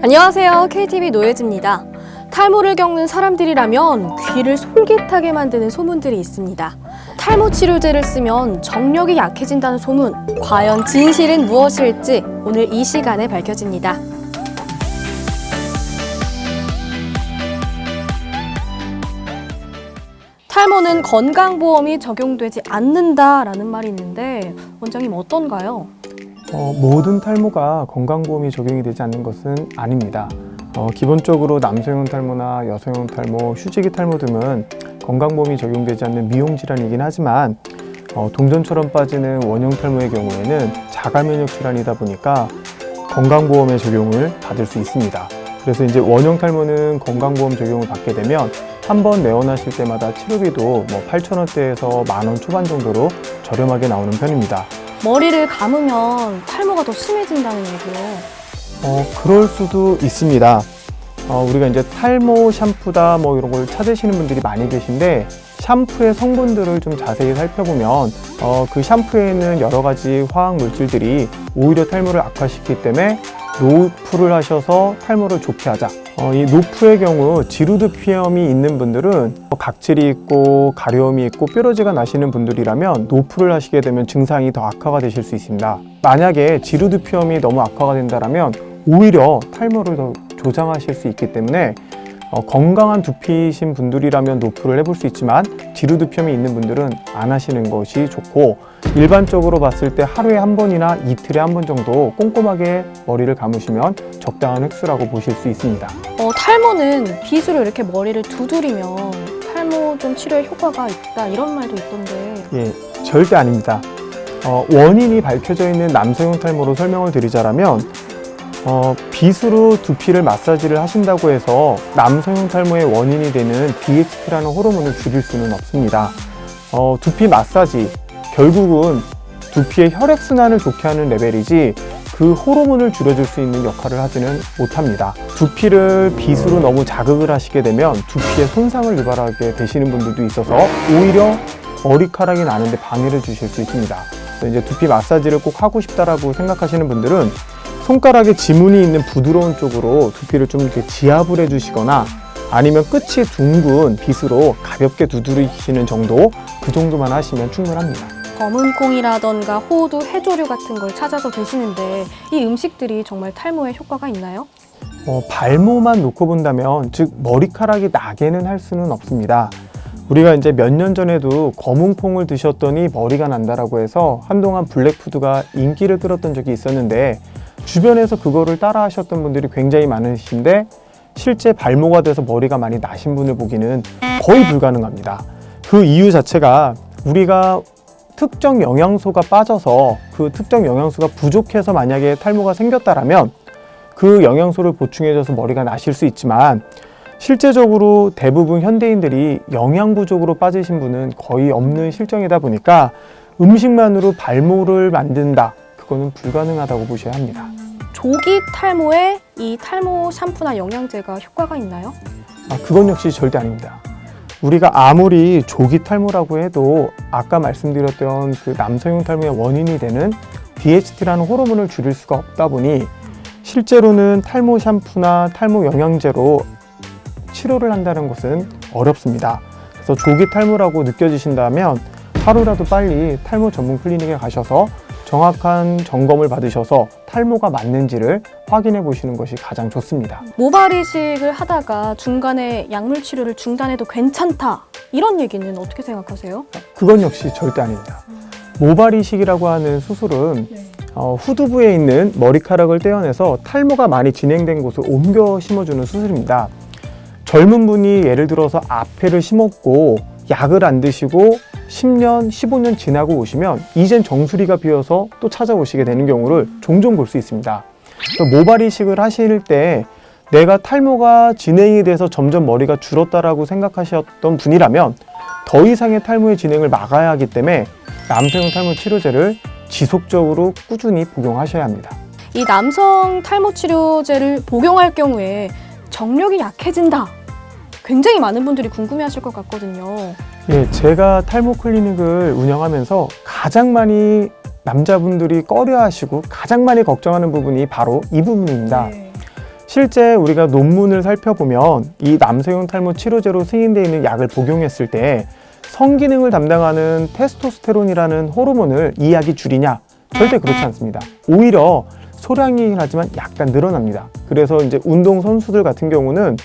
안녕하세요. KTV 노예지입니다. 탈모를 겪는 사람들이라면 귀를 솔깃하게 만드는 소문들이 있습니다. 탈모 치료제를 쓰면 정력이 약해진다는 소문, 과연 진실은 무엇일지 오늘 이 시간에 밝혀집니다. 탈모는 건강보험이 적용되지 않는다라는 말이 있는데 원장님 어떤가요? 모든 탈모가 건강보험이 적용이 되지 않는 것은 아닙니다. 기본적으로 남성형 탈모나 여성형 탈모, 휴지기 탈모 등은 건강보험이 적용되지 않는 미용질환이긴 하지만 동전처럼 빠지는 원형 탈모의 경우에는 자가면역 질환이다 보니까 건강보험의 적용을 받을 수 있습니다. 그래서 이제 원형 탈모는 건강보험 적용을 받게 되면 한 번 내원하실 때마다 치료비도 8,000원대에서 10,000원 초반 정도로 저렴하게 나오는 편입니다. 머리를 감으면 탈모가 더 심해진다는 얘기요. 그럴 수도 있습니다. 우리가 이제 탈모 샴푸다 이런 걸 찾으시는 분들이 많이 계신데 샴푸의 성분들을 좀 자세히 살펴보면 그 샴푸에는 여러 가지 화학 물질들이 오히려 탈모를 악화시키기 때문에 노프를 하셔서 탈모를 좋게 하자. 이 노프의 경우 지루드피염이 있는 분들은 각질이 있고 가려움이 있고 뾰루지가 나시는 분들이라면 노프를 하시게 되면 증상이 더 악화가 되실 수 있습니다. 만약에 지루드피염이 너무 악화가 된다면 오히려 탈모를 더 조장하실 수 있기 때문에 건강한 두피이신 분들이라면 노프를 해볼 수 있지만 지루드피염이 있는 분들은 안 하시는 것이 좋고, 일반적으로 봤을 때 하루에 한 번이나 이틀에 한 번 정도 꼼꼼하게 머리를 감으시면 적당한 횟수라고 보실 수 있습니다. 탈모는 빗으로 이렇게 머리를 두드리면 탈모 좀 치료에 효과가 있다 이런 말도 있던데. 예, 절대 아닙니다. 원인이 밝혀져 있는 남성형 탈모로 설명을 드리자면 빗으로 두피를 마사지를 하신다고 해서 남성형 탈모의 원인이 되는 DHT라는 호르몬을 줄일 수는 없습니다. 두피 마사지, 결국은 두피의 혈액순환을 좋게 하는 레벨이지 그 호르몬을 줄여줄 수 있는 역할을 하지는 못합니다. 두피를 빗으로 너무 자극을 하시게 되면 두피에 손상을 유발하게 되시는 분들도 있어서 오히려 머리카락이 나는데 방해를 주실 수 있습니다. 이제 두피 마사지를 꼭 하고 싶다라고 생각하시는 분들은 손가락에 지문이 있는 부드러운 쪽으로 두피를 좀 이렇게 지압을 해주시거나 아니면 끝이 둥근 빗으로 가볍게 두드리시는 정도, 그 정도만 하시면 충분합니다. 검은 콩이라던가 호두, 해조류 같은 걸 찾아서 드시는데 이 음식들이 정말 탈모에 효과가 있나요? 발모만 놓고 본다면, 즉 머리카락이 나게는 할 수는 없습니다. 우리가 이제 몇 년 전에도 검은 콩을 드셨더니 머리가 난다라고 해서 한동안 블랙푸드가 인기를 끌었던 적이 있었는데 주변에서 그거를 따라 하셨던 분들이 굉장히 많으신데 실제 발모가 돼서 머리가 많이 나신 분을 보기는 거의 불가능합니다. 그 이유 자체가 우리가 특정 영양소가 빠져서 그 특정 영양소가 부족해서 만약에 탈모가 생겼다라면 그 영양소를 보충해줘서 머리가 나실 수 있지만 실제적으로 대부분 현대인들이 영양 부족으로 빠지신 분은 거의 없는 실정이다 보니까 음식만으로 발모를 만든다, 그거는 불가능하다고 보셔야 합니다. 조기 탈모에 이 탈모 샴푸나 영양제가 효과가 있나요? 그건 역시 절대 아닙니다. 우리가 아무리 조기 탈모라고 해도 아까 말씀드렸던 그 남성형 탈모의 원인이 되는 DHT라는 호르몬을 줄일 수가 없다 보니 실제로는 탈모 샴푸나 탈모 영양제로 치료를 한다는 것은 어렵습니다. 그래서 조기 탈모라고 느껴지신다면 하루라도 빨리 탈모 전문 클리닉에 가셔서 정확한 점검을 받으셔서 탈모가 맞는지를 확인해 보시는 것이 가장 좋습니다. 모발 이식을 하다가 중간에 약물 치료를 중단해도 괜찮다, 이런 얘기는 어떻게 생각하세요? 그건 역시 절대 아닙니다. 모발 이식이라고 하는 수술은 후두부에 있는 머리카락을 떼어내서 탈모가 많이 진행된 곳을 옮겨 심어주는 수술입니다. 젊은 분이 예를 들어서 앞에를 심었고 약을 안 드시고 10년, 15년 지나고 오시면 이젠 정수리가 비어서 또 찾아오시게 되는 경우를 종종 볼 수 있습니다. 모발 이식을 하실 때 내가 탈모가 진행이 돼서 점점 머리가 줄었다라고 생각하셨던 분이라면 더 이상의 탈모의 진행을 막아야 하기 때문에 남성형 탈모 치료제를 지속적으로 꾸준히 복용하셔야 합니다. 이 남성 탈모 치료제를 복용할 경우에 정력이 약해진다, 굉장히 많은 분들이 궁금해하실 것 같거든요. 예, 제가 탈모 클리닉을 운영하면서 가장 많이 남자분들이 꺼려하시고 가장 많이 걱정하는 부분이 바로 이 부분입니다. 실제 우리가 논문을 살펴보면 이 남성용 탈모 치료제로 승인되어 있는 약을 복용했을 때 성기능을 담당하는 테스토스테론이라는 호르몬을 이 약이 줄이냐? 절대 그렇지 않습니다. 오히려 소량이긴 하지만 약간 늘어납니다. 그래서 이제 운동 선수들 같은 경우는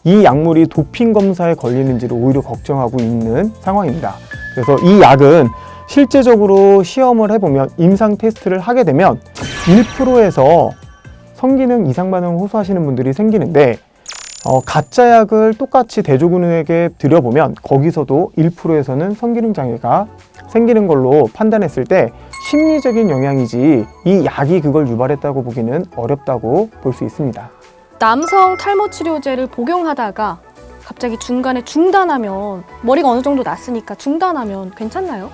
이 약물이 도핑 검사에 걸리는지를 오히려 걱정하고 있는 상황입니다. 그래서 이 약은 실제적으로 시험을 해보면 임상 테스트를 하게 되면 1%에서 성기능 이상 반응을 호소하시는 분들이 생기는데 가짜 약을 똑같이 대조군에게 들여보면 거기서도 1%에서는 성기능 장애가 생기는 걸로 판단했을 때 심리적인 영향이지 이 약이 그걸 유발했다고 보기는 어렵다고 볼 수 있습니다. 남성 탈모 치료제를 복용하다가 갑자기 중간에 중단하면 머리가 어느 정도 났으니까 중단하면 괜찮나요?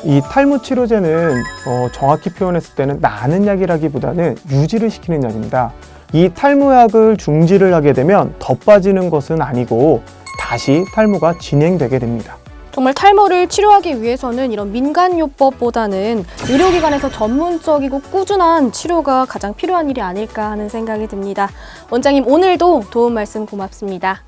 이 탈모 치료제는 정확히 표현했을 때는 나는 약이라기보다는 유지를 시키는 약입니다. 이 탈모약을 중지를 하게 되면 더 빠지는 것은 아니고 다시 탈모가 진행되게 됩니다. 정말 탈모를 치료하기 위해서는 이런 민간요법보다는 의료기관에서 전문적이고 꾸준한 치료가 가장 필요한 일이 아닐까 하는 생각이 듭니다. 원장님, 오늘도 도움 말씀 고맙습니다.